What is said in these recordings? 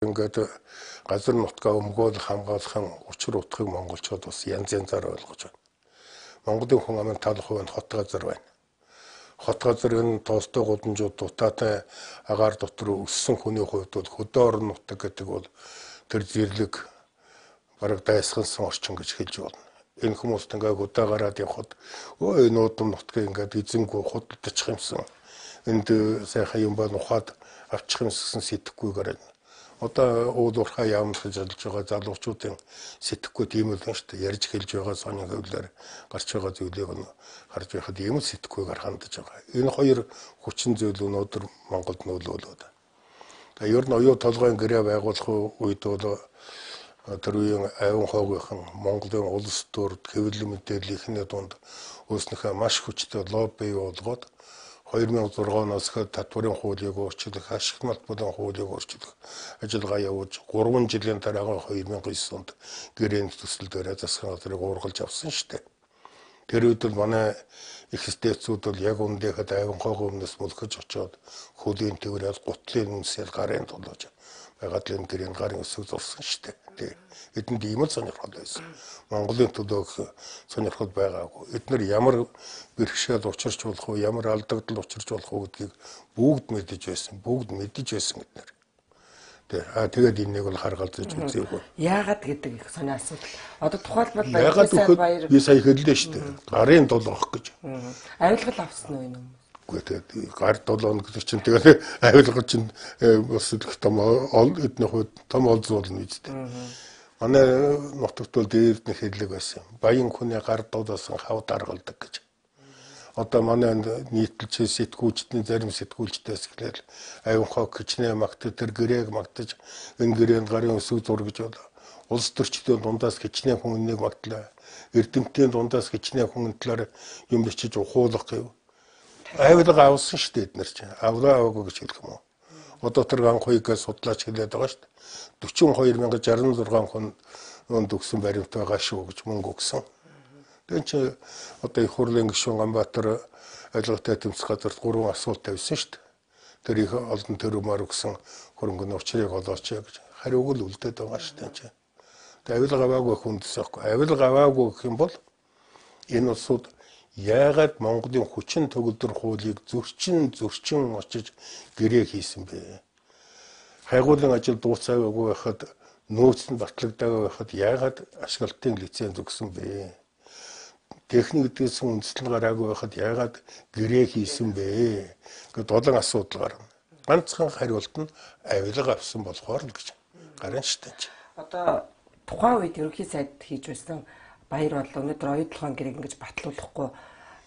ингээд газар нутгаа өмгөөл хамгаалахын учир утгыг монголчууд бас янз янзаар ойлгож байна. Монголын хүн амын 70% нь хот газар байна. Хот газрын тоостой гудамжууд дутаатай агаар дотор өссөн хүний хувьд бол хөдөө орон нутаг гэдэг бол тэр зэрлэг бараг дайсгансан орчин гэж хэлж болно. Энэ хүмүүст ингээ хөдөө гараад явхад өө энэ удам нутгийг ингээд эзэнгүй худалдаж юмсан. Энд сайхан юм бол ухаад авчих юмсан сэтгэхгүйгээр одоо уул уурхай яамд гэж ажиллаж байгаа залуучуудын сэтгэхгүй тийм л байна шүү дээ. Ярьж хэлж байгаа сони хөвлөөр гарч байгаа зүйлийг нь харж байхад ийм л сэтгэхгүйгээр хандаж байгаа. Энэ хоёр хүчин зүйл өнөөдөр Монголд нөлөөлөд. Тэгээ ер нь оюу толгойн гэрээ байгуулах үед бол тэр үеийн айван хоогийн Монголын улс төрд хэвлэл мэдээлэл ихний дунд өөрснийхөө маш хүчтэй лобби болгоод 2006 оноос эхлээд татварын хуулийг өөрчлөх, ашигт малбарын хуулийг өөрчлөх ажиллагаа явуулж 3 жилийн дараа 2009 онд гэрээний төсөл дээр засгийн газрыг уургалж авсан шүү дээ. Тэр үед л манай их стэйцүүд бол яг үндээхэд айван хоогийн өмнөөс мөлхөж очоод хөлийн тэрэл гутлын үнсэл гарын тулж байгалийн гэрийн гарын өсөг зурсан шүү дээ. Эдэнд ийм л сонирхол байсан. Монголын төлөө сонирхол байгаагүй. Эдгээр ямар бэрхшээл учирч болох уу, ямар алдагдал учирч болох уу гэдгийг бүгд мэдэж байсан. Бүгд мэдэж байсан эдгээр. Тэгээд энийг бол харгалзаж үзээгүй. Яагаад гэдэг их сони асуудал. Одоо тухайлбал баяр би сая хэллээ шүү дээ. Гарын 7 ах гэж. Авилгал авсан уу энэ юм? Гэхдээ гар 7 гэдэг чинь тэгээд авилгал чинь бас их том эдний хувьд том олзуулна үстэй. Манай нутагт бол дээрд нэг хэллэг байсан. Баян хүний гар дуудасан хав даргалдаг гэж. Одоо манай нийтлж сэтгүүлчдийн зарим сэтгүүлчдээс эхлээл аюун хоо хичнээн магтаж тэр гэрээг магтаж энэ гэрээнд гарын өсөг зур гэж бол улс төрчдийн дундаас хичнээн хүннийг магтлаа. Эрдэмтдийн дундаас хичнээн хүн талаар юм бичиж ухуулах гэв. Авилга авсан шүү дээ эднэр чинь. Аваагүй гэж хэлэх юм уу? Одоо тэр анхуйгаас судлаач хэлээд байгаа шүү дээ. 42,066 хүн өнд өгсөн баримт байгаа шүү гэж мөнгө өгсөн. Тэгвэл чи одоо их хурлын гишүүн Ганбаатар ажиллагаатай тэмцэх газарт 3 асуулт тавьсан шүү дээ. Тэр их олон төрөмөр өгсөн хөрөнгөний учрыг олооч гэж хариуг л үлдээд байгаа шүү дээ. Тэгээ авилга аваагүй хүндс байхгүй. Авилга аваагүй гэх юм бол энэ улсууд яагаад Монголын хүчин төгөлдөр хуулийг зөрчин очиж гэрээ хийсэн бэ? Хайгуулын ажил дуусаагүй байхад нөөц нь батлагдаагүй байхад яагаад ашиглалтын лиценз өгсөн бэ? Техник гэдгээс үндэслэл гараагүй байхад яагаад гэрээ хийсэн бэ? Гэт олон асуудал гарна. Ганцхан хариулт нь авилга авсан болохоор л гэж гарна шүү дээ. Одоо тухайн үед ерөнхий сайд хийж байсан баяр бол өнөөдөр оюу толгойн гэрээг ингэж батлуулахгүй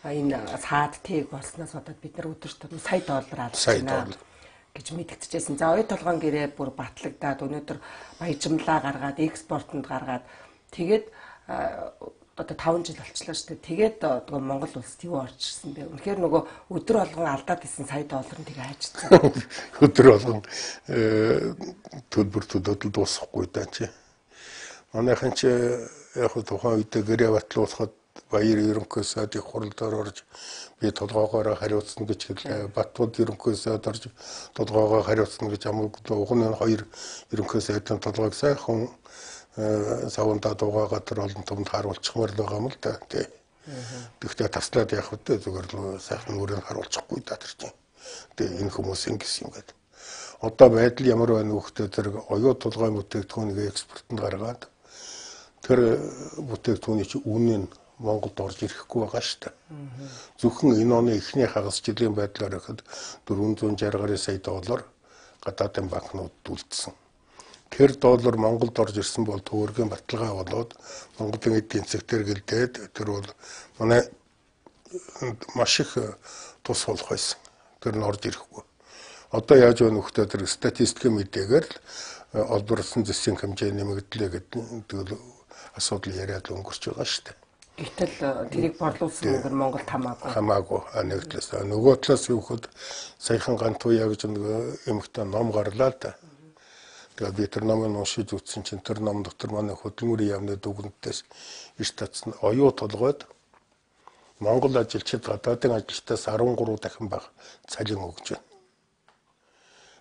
энэ саад тэг болсноос одоо бид нар өдөрт сая доллар алдаж байна гэж мэдгдчихсэн. За оюу толгойн гэрээ бүр батлагдаад өнөөдөр баяжмлаа гаргаад экспортод гаргаад тэгээд одоо 5 жил болчихлоо шүү дээ. Тэгээд одоо Монгол улсад юу орж ирсэн бэ? Үнэхээр нөгөө өдөр болгон алдаад исэн сая доллар нь тэгээ хайчсан. Өдөр болгон төлбөр төлөөд дуусахгүй даа чи. Манайхан чи яг тухайн үед гэрээ батлуулахад баяр ерөнхий сайдын хуралдаар орж би толгоогоор хариуцсан гэж хэлээ. Батбод ерөнхий сайд орж толгоогоо хариуцсан гэж амгалан угны 2 ерөнхий сайдын толгойг сайхан савнда дугаагаа тэр олон томд харуулчихмаар л байгаа юм л да. Тэгвэл таслаад явах үедээ зүгээр л сайхан нүрээр харуулчихгүй да тэр чинь. Тэгээ энэ хүмүүс ингэсэн юм гээд. Одоо байдал ямар байна вэ гэхдээ тэр оюу толгойн бүтээгдэхүүнийг экспортод гаргаад тэр бүтээгдэхүүний чинь үнэн Монголд орж ирэхгүй байгаа шүү дээ. Зөвхөн энэ оны эхний хагас жилийн байдлаар ихэд 460 сая доллар гадаадын банкнуудад үлдсэн. Тэр доллар Монголд орж ирсэн бол төгрөгийн баталгаа болоод Монголын эдийн засгаар гэлдээд тэр бол манай маш их тус болох байсан. Тэр нь орж ирэхгүй. Одоо яаж вэ нөхдөд тэр статистикийн мэдээгээр олборсон засгийн хэмжээ нэмэгдлээ гэдэг асуудал яриад өнгөрч байгаа шүү дээ. Гэтэл тэрийг борлуулсан мөнгө Монголд хамаагүй. Хамаагүй нэг талаас. Нөгөө талаас юу гэхэд саяхан Гантуяа гэж нэг эмэгтэй ном гарлаа л да. Тэгээд би тэр номыг уншиж үзсэн чинь тэр ном дотор манай хөдөлмөрийн яамны дүгнэлтээс иш татсан оюу толгойд Монгол ажилчид гадаадын ажилчдаас 13 дахин бага цалин өгж байна.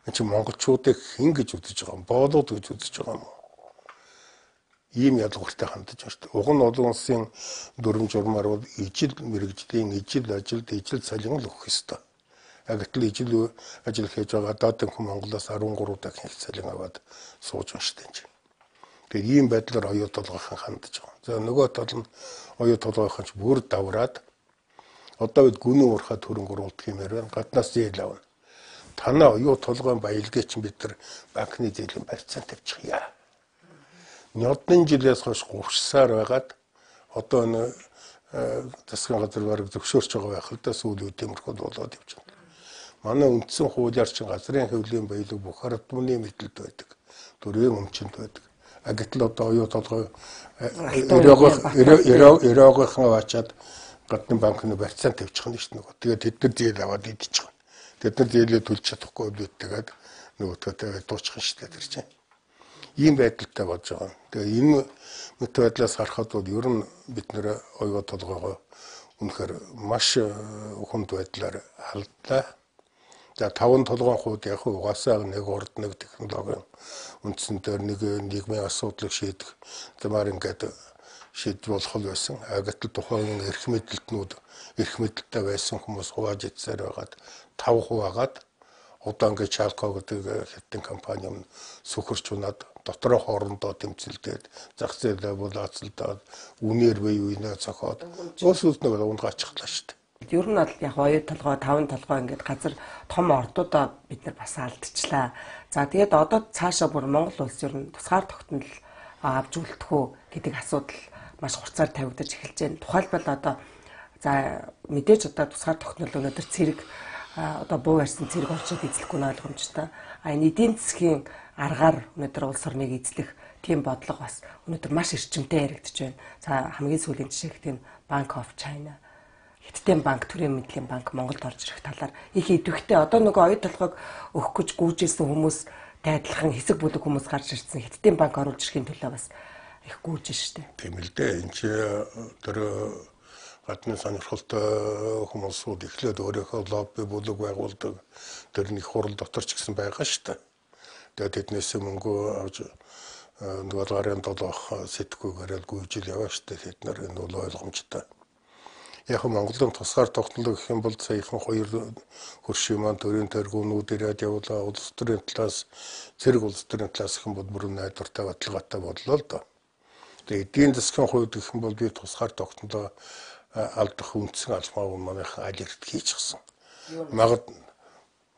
Энд чинь монголчуудыг хэн гэж үзэж байгаа юм? Боолууд гэж үзэж байгаа юм уу? Ийм ялгартай хандаж байна шүү дээ. Уг нь олон улсын дүрм журмаар бол ижил мэрэгжлийн ижил ажилд ижил цалин л өгөх ёстой. Гэтэл ижил ажил хийж байгаа гадаад хүн Монголоос 13 дахин их цалин аваад сууж байна шүү дээ. Тэгээд ийм байдлаар оюу толгойхон хандаж байгаа. За нөгөө тал нь оюу толгойхон ч бүр давраад одоо бид гүнэн уурхаа төрөнгө оруулах юмэр байна. Гаднаас зээл авна. Танаа оюу толгойн баялгээ чинь бид нар банкны зээлийн барьцаан тавьчихъя. Нёдны жилээс хойш гувшсаар байгаад одоо энэ засгийн газар бараг зөвшөөрч байгаа байх л да сүүл үе тиймэрхүү болоод явж байна. Манай үндсэн хуулиар чинь газрын хөвлийн баялаг бүх ардмны мэдэлд байдаг. Төрийн өмчөнд байдаг. Гэтэл одоо оюу толгой өрөөгийнхэн аваачаад гадны банкны барьцаан тавьчих нь шүү дээ. Тэгээд тэд нар зээл аваад идчих. Тэд нар зээлээ төлж чадахгүй бидтэйгээд нөгөөдгөө дуусчих шүү дээ тэр чинь. Ийм байдалтай болж байгаа. Тэгээ энэ мэт байдлаас харахад бол ер нь бид нэр оюу толгойгоо үнэхээр маш хүнд байдлаар халдлаа. За 5 толгойн хууд яг угаасаа нэг урд нэг технологийн үндсэн дээр нэг нийгмийн асуудлыг шийдэх замаар ингээд шийдвэр болох л байсан. Гэтэл тухайн эрх мэдэлтэй байсан хүмүүс хувааж ицсээр байгаад 5% агаад одоо ингээд Чалко гэдэг хятадын компани юм сөхөрч унаад дотроо хоорондоо тэмцэлдээд зах зээлээ булаацалдаад үнээр бие үенээ цохоод өөсөлтнөө унгаачихлаа шүү дээ. Ер нь бол яг оюу толгой 5 толгой ингээд газар том ордуудаа бид нар бас алдчихлаа. За тэгээд одоо цаашаа бүр Монгол улс ер нь тусгаар тогтнол авч үлдэх үү гэдэг асуудал маш хурцаар тавигдаж эхэлж байна. Тухайлбал одоо за мэдээж одоо тусгаар тогтнол өнөөдөр цэрэг одоо буу барьсан цэрэг орчод эзлэхгүй нь ойлгомжтой. Энэ эдийн засгийн аргаар өнөөдөр улс орныг эзлэх тийм бодлого бас өнөөдөр маш эрчимтэй яригдж байна. За хамгийн сүүлийн жишээ гэх нь Bank of China, Хятадын банк, төрийн мэдлийн банк Монголд орж ирэх талаар их идэвхтэй одоо нөгөө оюу толгойг өгөх гэж гүйжсэн хүмүүс тайлхан хэсэг бүлэг хүмүүс гарч ирсэн Хятадын банк оруулж ирэхийн төлөө бас их гүйж штэ. Тийм л дээ. Энд чи тэр гадны сонирхолтой хүмүүсүүд эхлээд өөрийнхөө лобби бүлэг байгуулдаг. Тэр нэг хурал дотор ч гэсэн байгаа штэ. Тэгээд тэднээс мөнгө авч нөгөө гарын долоох сэтгүүгээр гүйжил яваа штэ. Тэд нар энэ бол ойлгомжтой. Яг Монголын тусгаар тогтнол гэх юм бол саяхан 2 хөршийн маань төрийн тэргүүнүүд ирээд явуулаа. Улс төрийн талаас зэрэг улс төрийн талаас их бол бүрэн найдвартай баталгаатай боллоо л доо. Тэгээд эдийн засгийн хувьд гэх юм бол би тусгаар тогтнолоо алдах үндсэн албаа манайхан аль эрт хийчихсэн.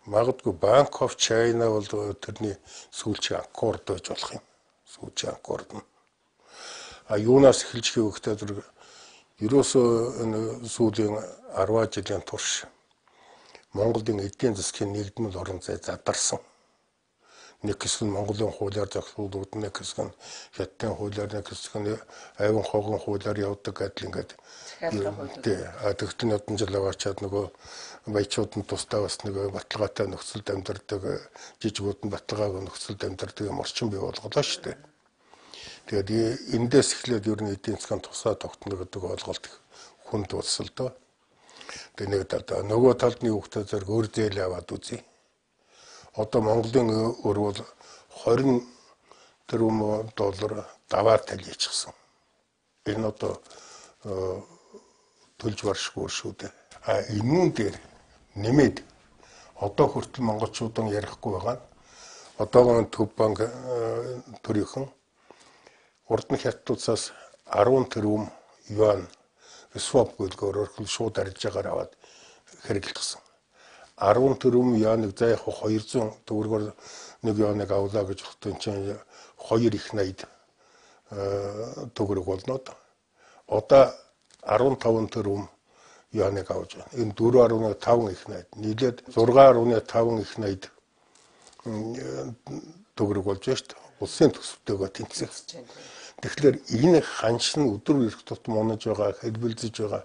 Магадгүй Bank of China бол тэрний сүүлчийн аккорд байж болох юм. Сүүлчийн аккорд нь. Юунаас эхэлж хийвэхтэй зэрэг ерөөсөө энэ сүүлийн 10 жилийн турш Монголын эдийн засгийн нэгдмэл орон зай задарсан. Нэг хэсэг нь Монголын хуулиар зохицуулдаг, нэг хэсэг нь Хятадын хуулиар, нэг хэсэг нь Айван хоогын хуулиар явдаг гэдэл ингээд тэгтэн одон жил аваачаад нөгөө баячууд нь тусдаа бас нэг баталгаатай нөхцөлд амьдардаг, жижигүүд нь баталгаагүй нөхцөлд амьдардаг юм орчин бий болголоо шүү дээ. Тэгээд эндээс эхлээд ер нь эдийн засгийн тусаа тогтнол гэдэг ойлголт хүнд болсон л доо. Тэгээд нэг талд нөгөө талдны хүүхдээ зэрэг өөр зээл аваад үзье. Одоо Монголын өр бол 20 тэрбум доллар даваар талийчихсан. Энэ одоо төлж баршгүй шүү дээ. Энүүн дээр нэмээд одоо хүртэл монголчуудын ярихгүй байгаа. Одоогийн төв банк төрийнхэн урд нь хятадуудаас 10 тэрбум юан swap гөлгөөр шууд арилж агаар аваад хэрэглэсэн. 10 тэрбум юаныг за яг 200 төгрөгөөр нэг юаныг авлаа гэж бодсон чинь 2 их 80 төгрөг болнод. Одоо 15 тэрбум юаныг авч байна. Энэ 4.5 их 80 нийлээд 6.5 их 80 төгрөг болж байна шүү дээ. Улсын төсөвтэйгээ тэнцэх. Тэгэхээр энэ ханш нь өдөр ирэх тутам унаж байгаа, хэлбэлзэж байгаа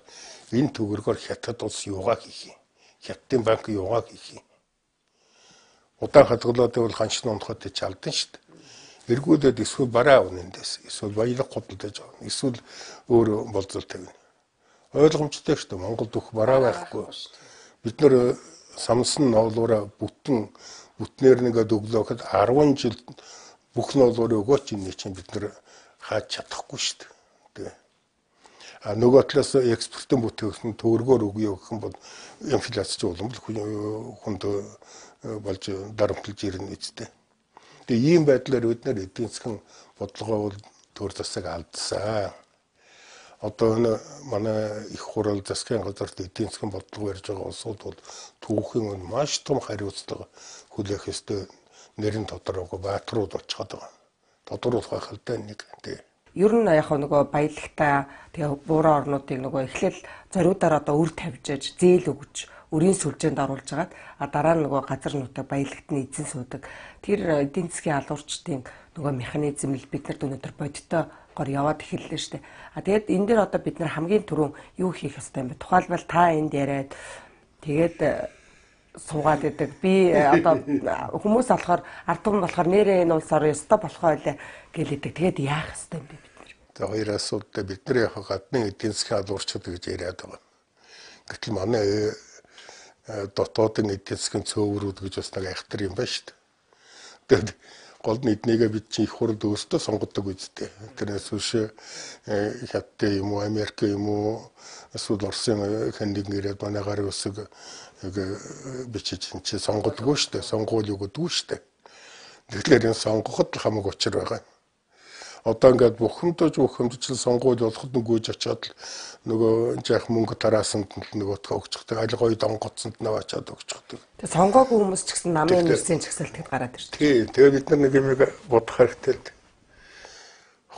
энэ төгрөгөөр Хятад улс юугаа хийх юм? Хятадын банк юугаа хийх юм? Удаан хадгалаад байвал ханш нь унахад ч алдан шүү дээ. Эргүүлээд эсвэл бараа авна эндээс, эсвэл баялаг худалдаж авна, эсвэл өөр болцол тавина. Ойлгомжтой шүү дээ. Монголд бүх бараа байхгүй. Бид нэр самсан ноолуураа бүтэн бүтнээр нэгээд өглөө гэхэд 10 жил бүх ноолоор өгөөч энэ чинь бид нэр хааж чадахгүй шүү дээ. Тэгээ. А нөгөө талаас экспортын бүтээгдэхүүн төгрөгөөр өгье гэх юм бол инфляц ч улам хүнд болж дарамтлж ирнэ үстэй. Тэгээ ийм байдлаар бид нэр эдийн засгийн бодлогоо бол төр засаг алдсан. Одоо манай их хурал засгийн газарт эдийн засгийн бодлого ярьж байгаа улсууд бол түүхийн өн маш том хариуцлага хүлээх ёстой нэрийн тодорхойгүй бааtruуд очиход байгаа. Тодруулах байх л да нэг тий. Ер нь яг нөгөө баялагтаа тэгээ бууран орнуудыг нөгөө эхлээл зориудаар одоо үр тавьжээж зээл өгч өрийн сүлжээнд оруулж агаад дараа нь нөгөө газар нутаг баялагтны эзэн суудаг. Тэр эдийн засгийн алуурчдын нөгөө механизм л бид нарт өнөөдөр бодиттой гоор яваад эхэллээ шүү дээ. Тэгээд энэ дээр одоо бид нар хамгийн түрүүн юу хийх ёстой юм бэ? Тухайлбал та энд яриад тэгээд суугаад идэг. Би одоо хүмүүс болохоор ард түмэн болохоор нэрээ энэ улс орон ёстой болохоо байлаа гэлээдэг. Тэгээд яах ёстой юм бэ бид нар? За хоёр асуудалтай бид нар яг гадны эдийн засгийн алуурчид гэж яриад байгаа. Гэтэл манай дотоодын эдийн засгийн цөөврүүд гэж бас нэг айхтар юм байна шүү дээ. Тэгээд гол нь эднийгээ бид чинь их хурд өөртөө сонгодог үстэй. Тэрнээс биш Хятад юм уу, Америк юм уу, эсвэл Оросын хандиг нэрэд манай гарын үсэг бичиж чи сонгодгүй шүү дээ. Сонгуул өгдөггүй шүү дээ. Тэгэхээр энэ сонгоход хамаагүй учир байгаа. Одоо ингээд бухимдчил сонгуул болоход нүгүйж очиод нөгөө жаах мөнгө тараасанд нөгөөтгөө өгчихдэг. Аль гоё донгоцсонд наваачаад өгчихдэг. Тэгээ сонгоогүй хүмүүс ч гэсэн намын нэрсийн чагсалтад гараад ирж байна. Тий, тэгээ бид нар нэг юм бодох хэрэгтэй л.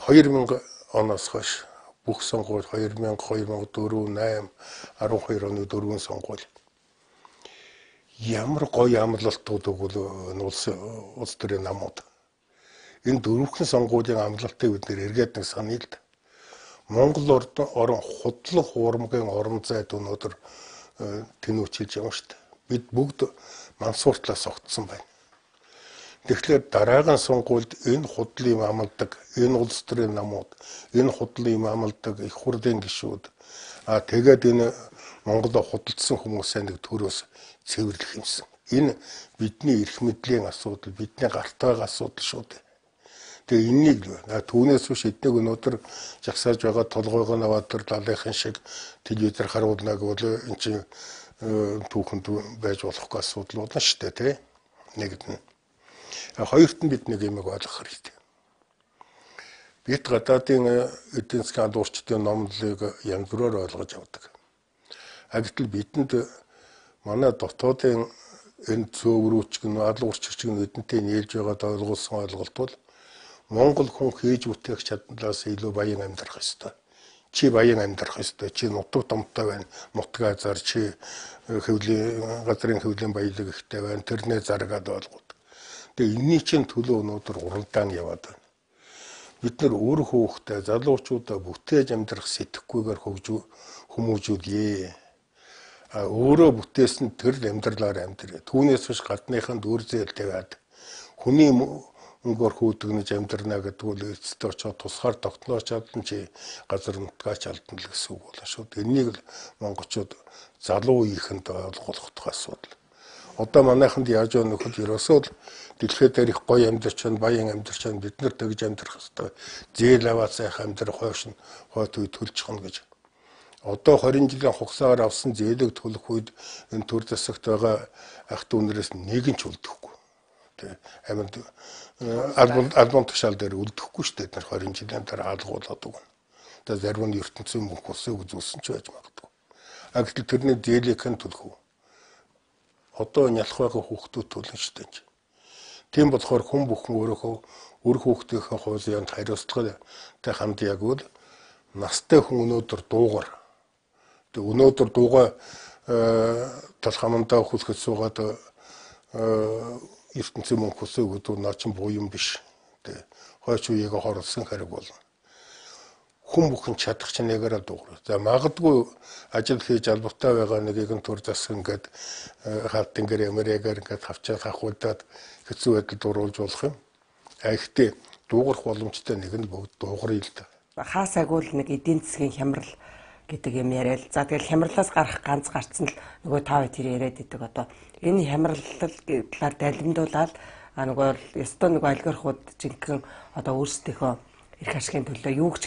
2000 оноос хойш бүх сонгуул 2000, 2004, 8, 12 оны дөрвөн сонгуул. Ямар гоё амлалтууд өгвөл улс төрийн намууд. Энэ дөрвөн сонгуулийн амлалтыг бид нэр эргээд нэг саная л да. Монгол орон худлах хуурмгийн орон зайд өнөөдөр тэнүүчилж байгаа шүү дээ. Бид бүгд мансууртлаас огтсон байна. Тэгэхээр дараагийн сонгуульд энэ худлын амладаг, энэ улс төрийн намууд, энэ худлын амладаг их хурлын гишүүд тэгээд энэ Монголоо худалдсан хүмүүсээ нэг төрөөс цэвэрлэх юмсан. Энэ бидний эрх мэдлийн асуудал, бидний гарт байгаа асуудал шүү дээ. Тэгээ энэнийг түүнээс биш эднийг өнөөдөр жагсааж байгаа толгойгоо наваад тэр лалынхын шиг телевизээр харуулнаг бол эн чинь түүхэнд байж болохгүй асуудал болно шүү дээ, тий. Нэгд нь. Хоёрт нь бид нэг юм ойлгох хэрэгтэй. Бид гадаадын эдийн засгийн алуурчдын номлолыг янз бүрээр ойлгож явдаг. Гэтэл бидэнд манай дотоодын энэ цөөврүүч гэн алуурчч гэн эдэнтэй нээлж байгаад ойлгуулсан ойлголт бол Монгол хүн хийж бүтээх чадлаас илүү баян амьдрах ёстой. Чи баян амьдрах ёстой. Чи нутаг томтой байна. Нутгаа зар чи газрын хөвлийн баялаг ихтэй байна. Тэрнээ заргаад ойлгоод. Тэгээ энэний чинь төлөө өнөөдөр уралдаан яваад байна. Бид нар өөр хөөхтэй залуучуудаа бүтээж амьдрах сэтгэхгүйгээр хүмүүжүүлье. Өөрөө бүтээсэн тэр амьдралаар амьдрээ. Түүнээс биш гадныханд өөр зээл тавиад хүний өнгөөр хүүдгнэж амьдрна гэдэг бол эцэстээ очоод тусгаар тогтнооч чадсан чи газар нутгаач алдна л гэсэн үг болно шүү. Энийг л монголчууд залуу үеийнхэнд ойлгох асуудал. Одоо манайханд яаж байгаа нөхөд ерөөсөө л дэлхийд дээр их гоё амьдарч байна, баян амьдарч байна. Бид нар тэгж амьдрах хэрэгтэй. Зээл аваад сайхан амьдрах хойш нь хойт үе төлчихнө гэж. Одоо 20 жилийн хугацаагаар авсан зээлийг төлөх үед энэ төр засагт байгаа ах дүүнээс нэг нь ч үлдэхгүй. Аминд альбом тушаал дээр үлдэхгүй шүү дээ. 20 жилийн дараа хаалгуулаад өгнө. Тэгээ зарим нь ертөнцийн мөнх усыг үзүүлсэн ч байж магадгүй. Гэтэл тэрний зээлийг хэн төлөх вэ? Одоо нялх байгаа хүүхдүүд төлнө шүү дээ. Тийм болохоор хүн бүхэн өөрийнхөө үр хүүхдийнхээ хуулинд хариуцлагатай хандъя гэвэл настай хүн өнөөдөр дуугар. Тэгээ өнөөдөр дуугаа тал хамандаа хүлхэж суугаад ертөнцийн мөнх усыг өгдөг наа чин буу юм биш. Тэгээ хойч үеийг хорлсон хэрэг болно. Хүн бүхэн чадах чинээгээр дуугар. За магадгүй ажил хийж албатай байгаа нэгийг нь төр засах ингээд хаалтын гэр эмэрээгээр ингээд хавчаад хахуулдаад хэцүү байдалд оруулж болох юм. Гэхдээ дуугарх боломжтой нэг нь бүгд дуугарыг л да. Хаасайг бол нэг эдийн засгийн хямрал гэдэг юм яриад. За тэгэл хямралаас гарах ганц гарцсан л нөгөө тав тэр яриад идэг одоо энэ хямраллаар далимдуулаад нөгөө ёстой нөгөө алгорихууд жинхэнэ одоо өөрсдийнхөө эрх ашигын төлөө юу ч